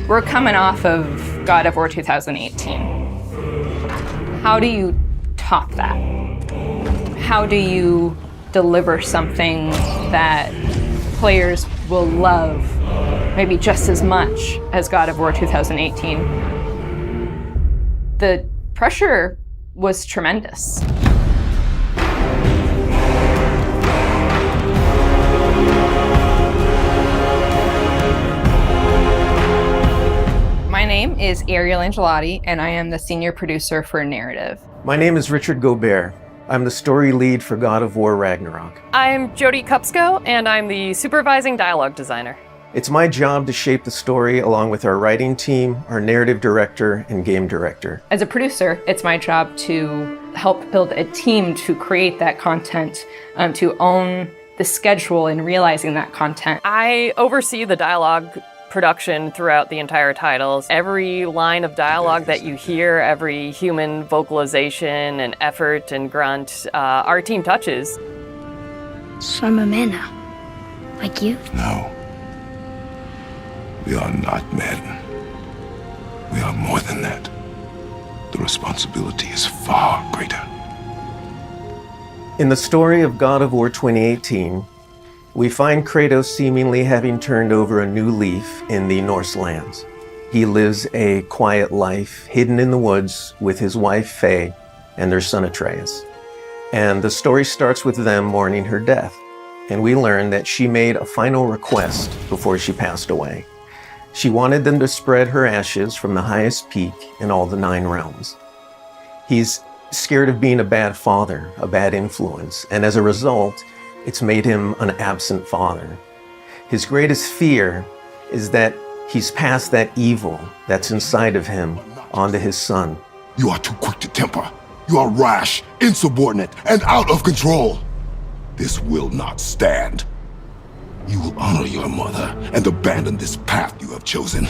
We're coming off of God of War 2018. How do you top that? How do you deliver something that players will love maybe just as much as God of War 2018? The pressure was tremendous. My name is Ariel Angelotti, and I am the senior producer for narrative. My name is Richard Gobert. I'm the story lead for God of War Ragnarok. I'm Jody Kupsko, and I'm the supervising dialogue designer. It's my job to shape the story along with our writing team, our narrative director, and game director. As a producer, it's my job to help build a team to create that content, to own the schedule in realizing that content. I oversee the dialogue production throughout the entire titles. Every line of dialogue that you hear, every human vocalization and effort and grunt, our team touches. So I'm a man now, like you? No. We are not men. We are more than that. The responsibility is far greater. In the story of God of War 2018, we find Kratos seemingly having turned over a new leaf in the Norse lands. He lives a quiet life, hidden in the woods with his wife Faye and their son Atreus. And the story starts with them mourning her death. And we learn that she made a final request before she passed away. She wanted them to spread her ashes from the highest peak in all the 9 realms. He's scared of being a bad father, a bad influence, and as a result, it's made him an absent father. His greatest fear is that he's passed that evil that's inside of him onto his son. You are too quick to temper. You are rash, insubordinate, and out of control. This will not stand. You will honor your mother and abandon this path you have chosen.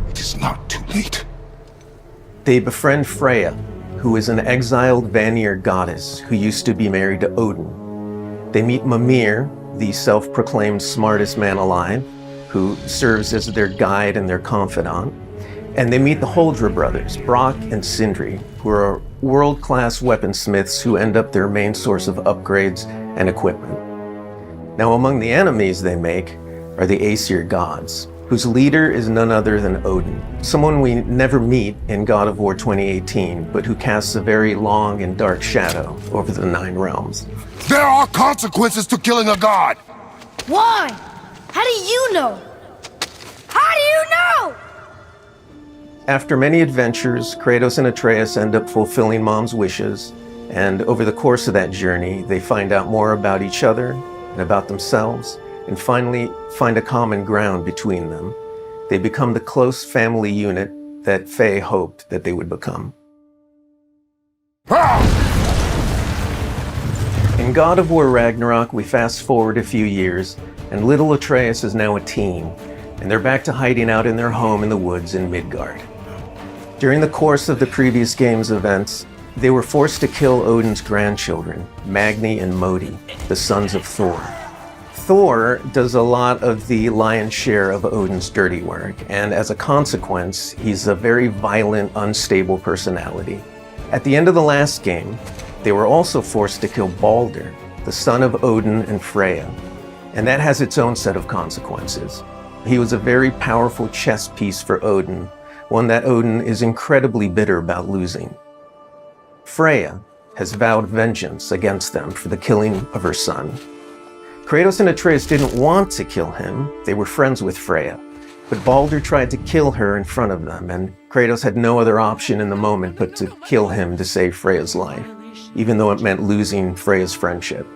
It is not too late. They befriend Freya, who is an exiled Vanir goddess who used to be married to Odin. They meet Mimir, the self-proclaimed smartest man alive, who serves as their guide and their confidant. And they meet the Holdra brothers, Brock and Sindri, who are world-class weaponsmiths who end up their main source of upgrades and equipment. Now, among the enemies they make are the Aesir gods, whose leader is none other than Odin, someone we never meet in God of War 2018, but who casts a very long and dark shadow over the 9 realms. There are consequences to killing a god! Why? How do you know? How do you know? After many adventures, Kratos and Atreus end up fulfilling Mom's wishes, and over the course of that journey, they find out more about each other and about themselves, and finally find a common ground between them. They become the close family unit that Faye hoped that they would become. In God of War Ragnarok, we fast forward a few years, and little Atreus is now a teen, and they're back to hiding out in their home in the woods in Midgard. During the course of the previous game's events, they were forced to kill Odin's grandchildren, Magni and Modi, the sons of Thor. Thor does a lot of the lion's share of Odin's dirty work, and as a consequence, he's a very violent, unstable personality. At the end of the last game, they were also forced to kill Balder, the son of Odin and Freya, and that has its own set of consequences. He was a very powerful chess piece for Odin, one that Odin is incredibly bitter about losing. Freya has vowed vengeance against them for the killing of her son. Kratos and Atreus didn't want to kill him, they were friends with Freya, but Balder tried to kill her in front of them, and Kratos had no other option in the moment but to kill him to save Freya's life, even though it meant losing Freya's friendship.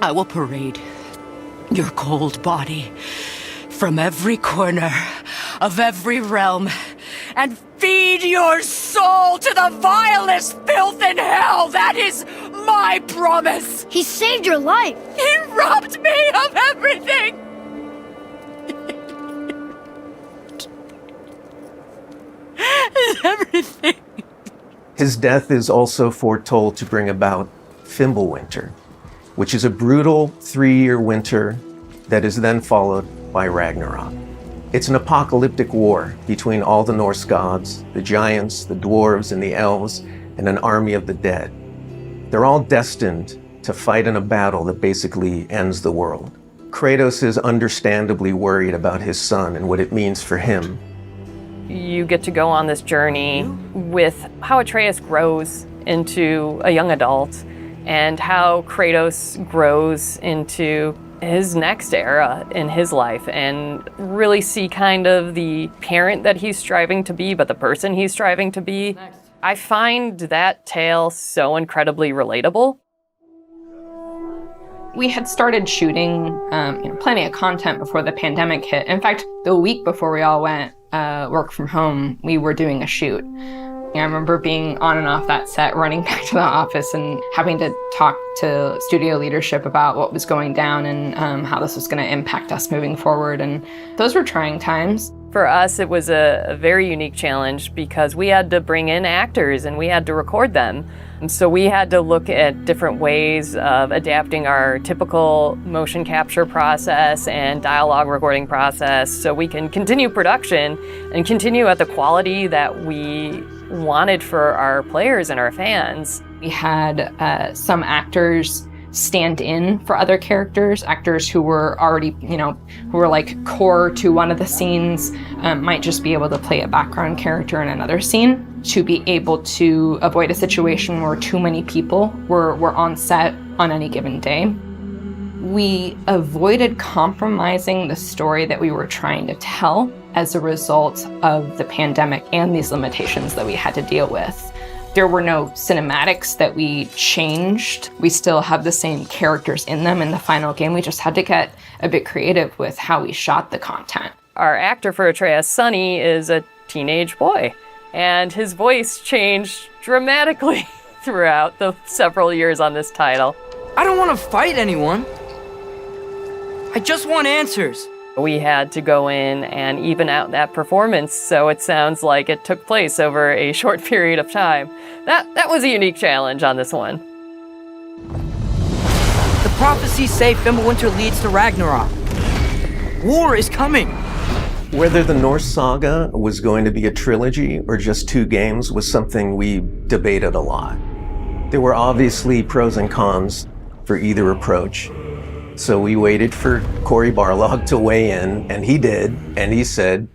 I will parade your cold body from every corner of every realm and feed your soul to the vilest filth in hell. That is my promise. He saved your life. He robbed me of everything. Everything. His death is also foretold to bring about Fimbulwinter, which is a brutal 3-year winter that is then followed by Ragnarok. It's an apocalyptic war between all the Norse gods, the giants, the dwarves, and the elves, and an army of the dead. They're all destined to fight in a battle that basically ends the world. Kratos is understandably worried about his son and what it means for him. You get to go on this journey with how Atreus grows into a young adult and how Kratos grows into his next era in his life, and really see kind of the parent that he's striving to be, but the person he's striving to be. I find that tale so incredibly relatable. We had started shooting plenty of content before the pandemic hit. In fact, the week before we all went work from home, we were doing a shoot. I remember being on and off that set, running back to the office and having to talk to studio leadership about what was going down and how this was going to impact us moving forward. And those were trying times. For us, it was a very unique challenge because we had to bring in actors and we had to record them. And so we had to look at different ways of adapting our typical motion capture process and dialogue recording process so we can continue production and continue at the quality that we wanted for our players and our fans. We had some actors stand in for other characters, actors who were already, who were like core to one of the scenes, might just be able to play a background character in another scene to be able to avoid a situation where too many people were on set on any given day. We avoided compromising the story that we were trying to tell as a result of the pandemic and these limitations that we had to deal with. There were no cinematics that we changed. We still have the same characters in them in the final game. We just had to get a bit creative with how we shot the content. Our actor for Atreus, Sonny, is a teenage boy, and his voice changed dramatically throughout the several years on this title. I don't want to fight anyone. I just want answers. We had to go in and even out that performance so it sounds like it took place over a short period of time. That was a unique challenge on this one. The prophecies say Fimbulwinter leads to Ragnarok. War is coming. Whether the Norse saga was going to be a trilogy or just 2 games was something we debated a lot. There were obviously pros and cons for either approach. So we waited for Cory Barlog to weigh in, and he did, and he said,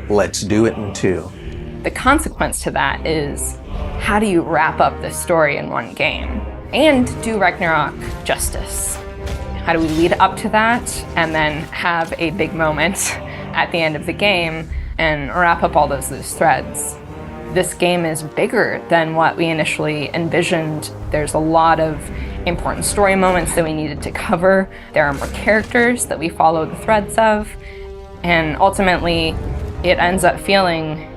let's do it in 2. The consequence to that is, how do you wrap up the story in one game and do Ragnarok justice? How do we lead up to that and then have a big moment at the end of the game and wrap up all those loose threads? This game is bigger than what we initially envisioned. There's a lot of important story moments that we needed to cover. There are more characters that we follow the threads of. And ultimately, it ends up feeling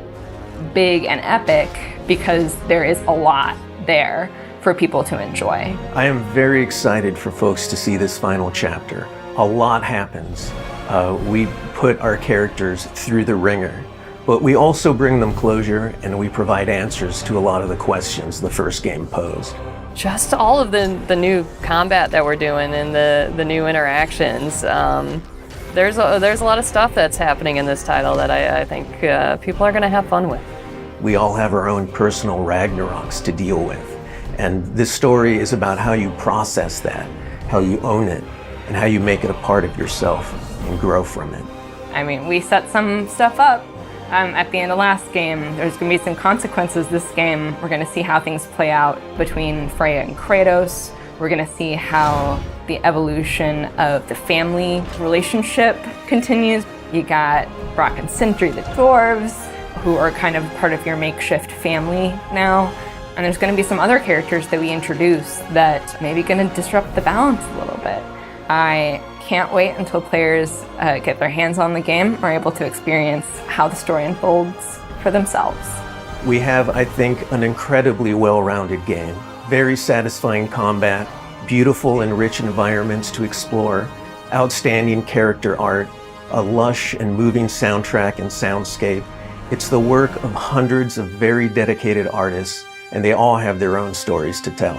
big and epic because there is a lot there for people to enjoy. I am very excited for folks to see this final chapter. A lot happens. We put our characters through the ringer, but we also bring them closure and we provide answers to a lot of the questions the first game posed. Just all of the new combat that we're doing and the new interactions. There's a lot of stuff that's happening in this title that I think people are going to have fun with. We all have our own personal Ragnaroks to deal with. And this story is about how you process that, how you own it, and how you make it a part of yourself and grow from it. I mean, we set some stuff up at the end of last game. There's going to be some consequences this game. We're going to see how things play out between Freya and Kratos. We're going to see how the evolution of the family relationship continues. You got Brock and Sindri, the dwarves, who are kind of part of your makeshift family now. And there's going to be some other characters that we introduce that may be going to disrupt the balance a little bit. I can't wait until players get their hands on the game or are able to experience how the story unfolds for themselves. We have, I think, an incredibly well-rounded game. Very satisfying combat, beautiful and rich environments to explore, outstanding character art, a lush and moving soundtrack and soundscape. It's the work of hundreds of very dedicated artists, and they all have their own stories to tell.